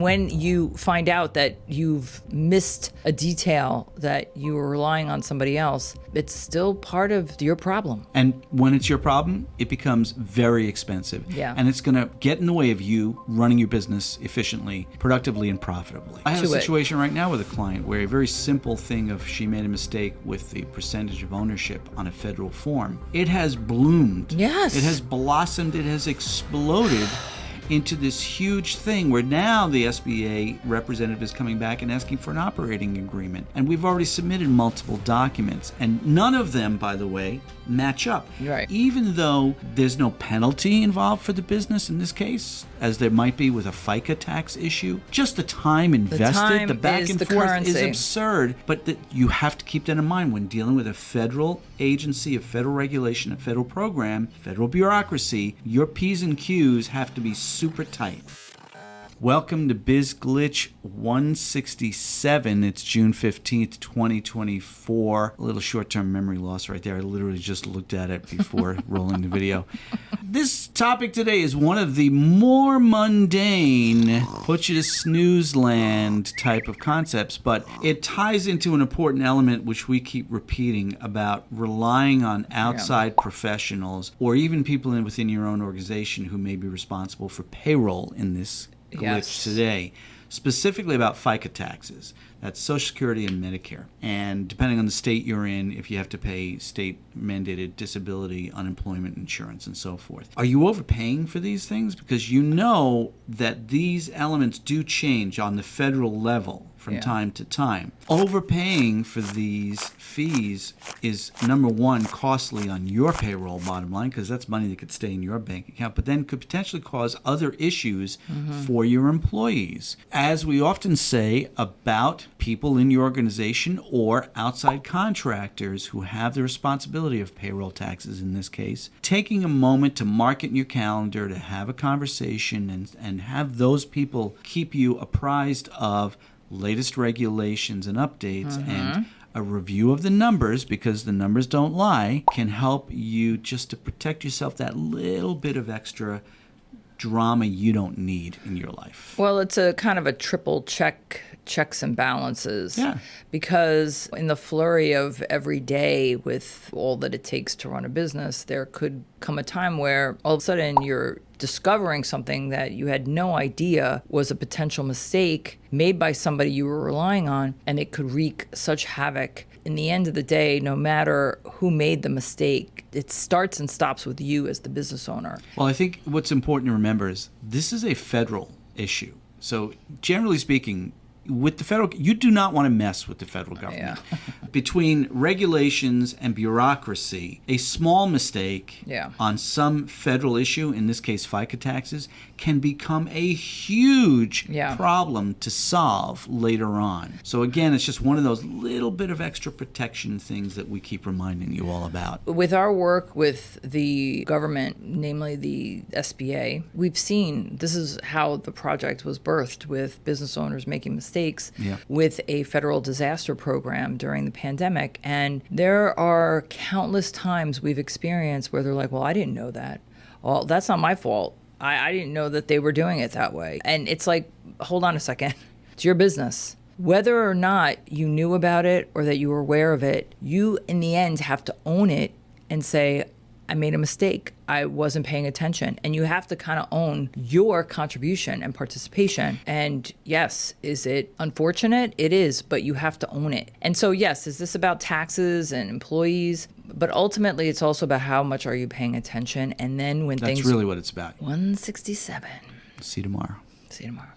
When you find out that you've missed a detail, that you were relying on somebody else, it's still part of your problem. And when it's your problem, it becomes very expensive. Yeah. And it's going to get in the way of you running your business efficiently, productively, and profitably. I have a situation right now with a client where a very simple thing of she made a mistake with the percentage of ownership on a federal form. It has bloomed. Yes. It has blossomed. It has exploded into this huge thing where now the SBA representative is coming back and asking for an operating agreement. And we've already submitted multiple documents, and none of them, by the way, match up. Right. Even though there's no penalty involved for the business in this case, as there might be with a FICA tax issue, just the time invested, the back and forth is absurd. But you have to keep that in mind when dealing with a federal agency, a federal regulation, a federal program, federal bureaucracy. Your P's and Q's have to be super tight. Welcome to Biz Glitch 167. It's June 15th, 2024. A little short-term memory loss right there. I literally just looked at it before rolling the video. This topic today is one of the more mundane, put you to snooze land type of concepts, but it ties into an important element which we keep repeating about relying on outside professionals or even people within your own organization who may be responsible for payroll in this glitch today, specifically about FICA taxes. That's Social Security and Medicare. And depending on the state you're in, if you have to pay state-mandated disability, unemployment insurance, and so forth. Are you overpaying for these things? Because you know that these elements do change on the federal level from time to time. Overpaying for these fees is, number one, costly on your payroll bottom line, because that's money that could stay in your bank account, but then could potentially cause other issues for your employees. As we often say about people in your organization or outside contractors who have the responsibility of payroll taxes in this case, taking a moment to mark it in your calendar to have a conversation and have those people keep you apprised of latest regulations and updates and a review of the numbers, because the numbers don't lie, can help you just to protect yourself that little bit of extra drama you don't need in your life. Well, it's a kind of a triple checks and balances. Yeah. Because in the flurry of every day with all that it takes to run a business, there could come a time where all of a sudden you're discovering something that you had no idea was a potential mistake made by somebody you were relying on, and it could wreak such havoc. In the end of the day, no matter who made the mistake, it starts and stops with you as the business owner. Well, I think what's important to remember is this is a federal issue. So generally speaking, with the federal, you do not want to mess with the federal government. Yeah. Between regulations and bureaucracy, a small mistake on some federal issue, in this case FICA taxes, can become a huge problem to solve later on. So again, it's just one of those little bit of extra protection things that we keep reminding you all about. With our work with the government, namely the SBA, we've seen this is how the project was birthed, with business owners making mistakes with a federal disaster program during the pandemic. And there are countless times we've experienced where they're like, well, I didn't know that. Well, that's not my fault. I didn't know that they were doing it that way. And it's like, hold on a second. It's your business. Whether or not you knew about it or that you were aware of it, you in the end have to own it and say, I made a mistake. I wasn't paying attention. And you have to kind of own your contribution and participation. And yes, is it unfortunate? It is, but you have to own it. And so yes, is this about taxes and employees? But ultimately, it's also about how much are you paying attention. And then when That's really what it's about. 167. See you tomorrow. See you tomorrow.